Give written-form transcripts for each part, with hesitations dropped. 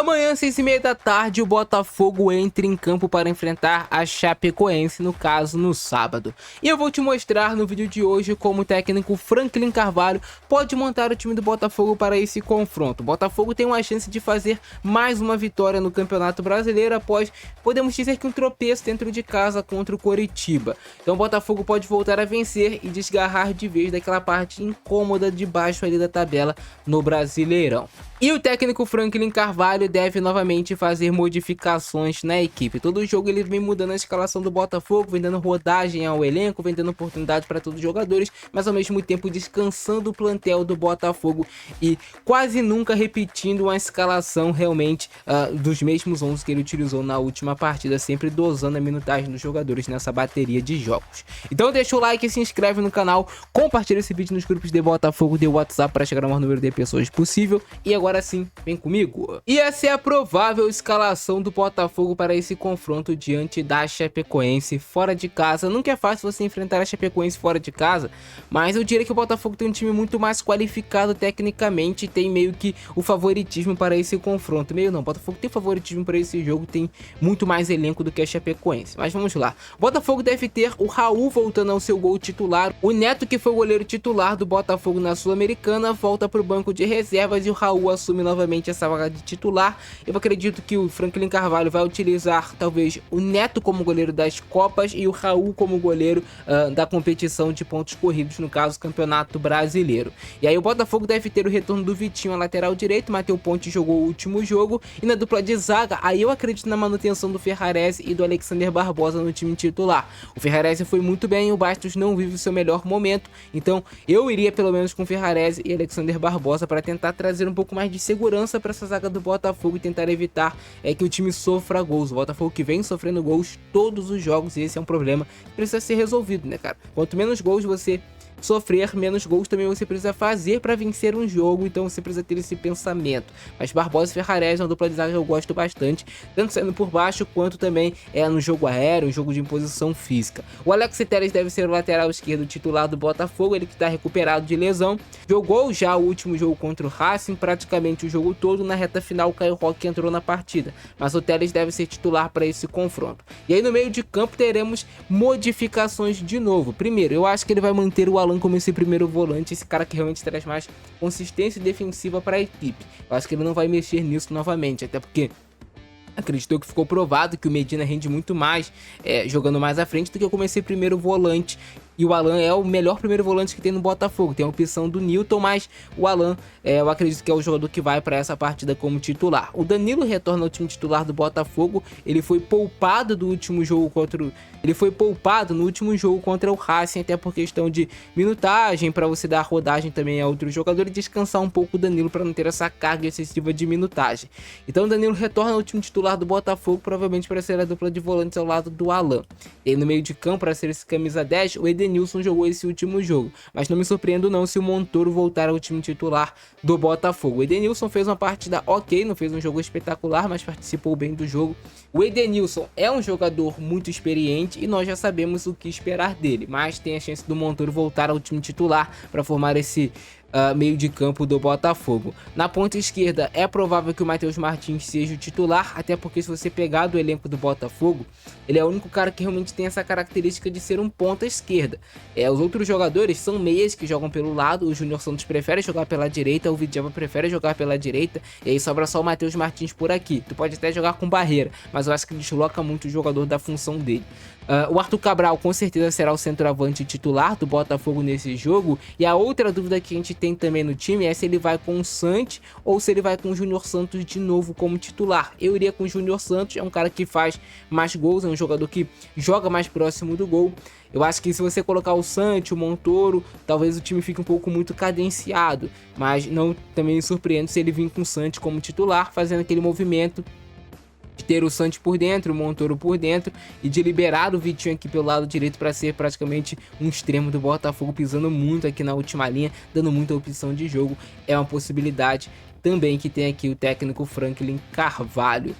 Amanhã, 6h30 da tarde, o Botafogo entra em campo para enfrentar a Chapecoense, no caso, no sábado. E eu vou te mostrar no vídeo de hoje como o técnico Franklin Carvalho pode montar o time do Botafogo para esse confronto. O Botafogo tem uma chance de fazer mais uma vitória no Campeonato Brasileiro após, podemos dizer que um tropeço dentro de casa contra o Coritiba. Então o Botafogo pode voltar a vencer e desgarrar de vez daquela parte incômoda de baixo ali da tabela no Brasileirão. E o técnico Franklin Carvalho deve novamente fazer modificações na equipe. Todo jogo ele vem mudando a escalação do Botafogo, vem dando rodagem ao elenco, vem dando oportunidade para todos os jogadores, mas ao mesmo tempo descansando o plantel do Botafogo e quase nunca repetindo uma escalação realmente dos mesmos 11 que ele utilizou na última partida, sempre dosando a minutagem dos jogadores nessa bateria de jogos. Então deixa o like, se inscreve no canal, compartilha esse vídeo nos grupos de Botafogo de WhatsApp para chegar ao maior número de pessoas possível. E agora sim, vem comigo. E essa é a provável escalação do Botafogo para esse confronto diante da Chapecoense fora de casa. Nunca é fácil você enfrentar a Chapecoense fora de casa, mas eu diria que o Botafogo tem um time muito mais qualificado tecnicamente e tem meio que o favoritismo para esse confronto. Meio não, o Botafogo tem favoritismo para esse jogo, tem muito mais elenco do que a Chapecoense. Mas vamos lá. O Botafogo deve ter o Raul voltando ao seu gol titular. O Neto, que foi o goleiro titular do Botafogo na Sul-Americana, volta para o banco de reservas e o Raul assume novamente essa vaga de titular. Eu acredito que o Franklin Carvalho vai utilizar talvez o Neto como goleiro das Copas e o Raul como goleiro da competição de pontos corridos, no caso Campeonato Brasileiro. E aí o Botafogo deve ter o retorno do Vitinho a lateral direito. Matheus Ponte jogou o último jogo, e na dupla de zaga aí eu acredito na manutenção do Ferrarese e do Alexander Barbosa no time titular. O Ferrarese foi muito bem, o Bastos não vive o seu melhor momento, então eu iria pelo menos com Ferrarese e Alexander Barbosa para tentar trazer um pouco mais de segurança para essa zaga do Botafogo e tentar evitar que o time sofra gols. O Botafogo que vem sofrendo gols todos os jogos, e esse é um problema que precisa ser resolvido, né, cara? Quanto menos gols você sofrer, menos gols também você precisa fazer para vencer um jogo, então você precisa ter esse pensamento. Mas Barbosa e Ferrarese é uma dupla de zaga que eu gosto bastante, tanto saindo por baixo quanto também no jogo aéreo, um jogo de imposição física. O Alex Telles deve ser o lateral esquerdo titular do Botafogo, ele que está recuperado de lesão, jogou já o último jogo contra o Racing, praticamente o jogo todo. Na reta final o Caio Roque entrou na partida, mas o Telles deve ser titular para esse confronto. E aí no meio de campo teremos modificações de novo. Primeiro, eu acho que ele vai manter o Alan como esse primeiro volante, esse cara que realmente traz mais consistência defensiva para a equipe. Eu acho que ele não vai mexer nisso novamente, até porque acreditou que ficou provado que o Medina rende muito mais jogando mais à frente do que como esse primeiro volante. E o Alan é o melhor primeiro volante que tem no Botafogo. Tem a opção do Newton, mas o Alan eu acredito que é o jogador que vai para essa partida como titular. O Danilo retorna ao time titular do Botafogo. Ele foi poupado do último jogo contra o... Ele foi poupado no último jogo contra o Racing, até por questão de minutagem, para você dar rodagem também a outro jogador e descansar um pouco o Danilo para não ter essa carga excessiva de minutagem. Então o Danilo retorna ao time titular do Botafogo, provavelmente para ser a dupla de volantes ao lado do Alan. E aí no meio de campo, para ser esse camisa 10, o Edenilson jogou esse último jogo, mas não me surpreendo não se o Montoro voltar ao time titular do Botafogo. O Edenilson fez uma partida ok, não fez um jogo espetacular, mas participou bem do jogo. O Edenilson é um jogador muito experiente e nós já sabemos o que esperar dele, mas tem a chance do Montoro voltar ao time titular para formar esse meio de campo do Botafogo. Na ponta esquerda é provável que o Matheus Martins seja o titular, até porque se você pegar do elenco do Botafogo, ele é o único cara que realmente tem essa característica de ser um ponta esquerda. Os outros jogadores são meias que jogam pelo lado. O Júnior Santos prefere jogar pela direita, o Vidjava prefere jogar pela direita, e aí sobra só o Matheus Martins por aqui. Tu pode até jogar com barreira, mas eu acho que desloca muito o jogador da função dele. O Arthur Cabral com certeza será o centroavante titular do Botafogo nesse jogo. E a outra dúvida que a gente tem também no time é se ele vai com o Santos ou se ele vai com o Júnior Santos de novo como titular. Eu iria com o Júnior Santos, é um cara que faz mais gols, é um jogador que joga mais próximo do gol. Eu acho que se você colocar o Santos, o Montoro, talvez o time fique um pouco muito cadenciado, mas não também me surpreende se ele vir com o Santos como titular, fazendo aquele movimento de ter o Santos por dentro, o Montoro por dentro, e de liberar o Vitinho aqui pelo lado direito para ser praticamente um extremo do Botafogo, pisando muito aqui na última linha, dando muita opção de jogo. É uma possibilidade também que tem aqui o técnico Franklin Carvalho.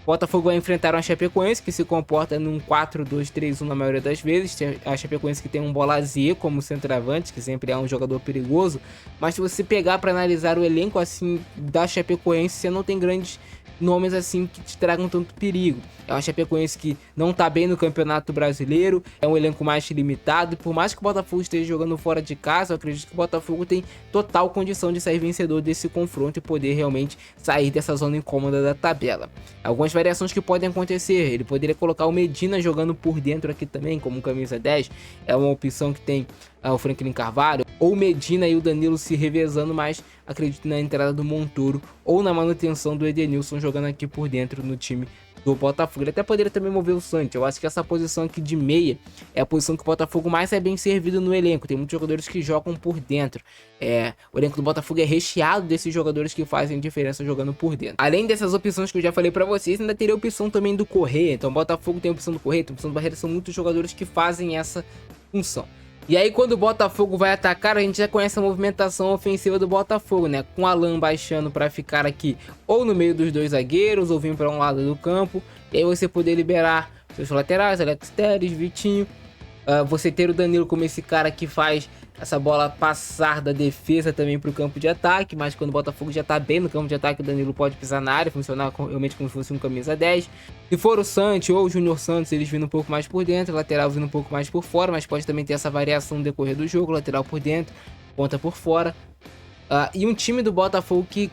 Botafogo vai enfrentar uma Chapecoense que se comporta num 4-2-3-1 na maioria das vezes. A Chapecoense que tem um Bolasie como centroavante, que sempre é um jogador perigoso. Mas se você pegar para analisar o elenco assim da Chapecoense, você não tem grandes nomes assim que te tragam tanto perigo. É uma Chapecoense que não tá bem no Campeonato Brasileiro, é um elenco mais limitado, e por mais que o Botafogo esteja jogando fora de casa, eu acredito que o Botafogo tem total condição de sair vencedor desse confronto e poder realmente sair dessa zona incômoda da tabela. Algumas variações que podem acontecer, ele poderia colocar o Medina jogando por dentro aqui também, como camisa 10, é uma opção que tem o Franklin Carvalho, ou o Medina e o Danilo se revezando, mas acredito na entrada do Montoro ou na manutenção do Edenilson jogando aqui por dentro no time do Botafogo. Ele até poderia também mover o Santos. Eu acho que essa posição aqui de meia é a posição que o Botafogo mais é bem servido no elenco. Tem muitos jogadores que jogam por dentro. O elenco do Botafogo é recheado desses jogadores que fazem diferença jogando por dentro. Além dessas opções que eu já falei pra vocês, ainda teria a opção também do Correia. Então o Botafogo tem a opção do Correia, tem a opção do Barreira, são muitos jogadores que fazem essa função. E aí quando o Botafogo vai atacar, a gente já conhece a movimentação ofensiva do Botafogo, né? Com o Alan baixando para ficar aqui ou no meio dos dois zagueiros, ou vir para um lado do campo. E aí você poder liberar seus laterais, Alex Telles, Vitinho. Você ter o Danilo como esse cara que faz essa bola passar da defesa também para o campo de ataque. Mas quando o Botafogo já está bem no campo de ataque, o Danilo pode pisar na área, funcionar realmente como se fosse um camisa 10. Se for o Santos ou o Júnior Santos, eles vindo um pouco mais por dentro, lateral vindo um pouco mais por fora, mas pode também ter essa variação no decorrer do jogo, lateral por dentro, ponta por fora. E um time do Botafogo que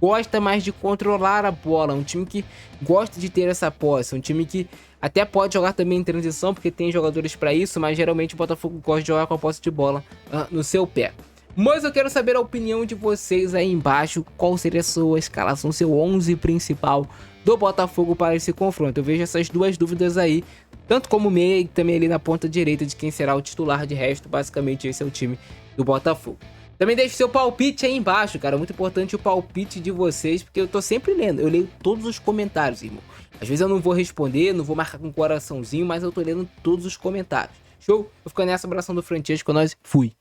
gosta mais de controlar a bola, um time que gosta de ter essa posse, um time que até pode jogar também em transição, porque tem jogadores para isso, mas geralmente o Botafogo gosta de jogar com a posse de bola no seu pé. Mas eu quero saber a opinião de vocês aí embaixo, qual seria a sua escalação, seu 11 principal do Botafogo para esse confronto. Eu vejo essas duas dúvidas aí, tanto como meia e também ali na ponta direita de quem será o titular. De resto, basicamente esse é o time do Botafogo. Também deixe seu palpite aí embaixo, cara. Muito importante o palpite de vocês, porque eu tô sempre lendo. Eu leio todos os comentários, irmão. Às vezes eu não vou responder, não vou marcar com um coraçãozinho, mas eu tô lendo todos os comentários. Show? Eu fico nessa, abração do Francesco, nós fui.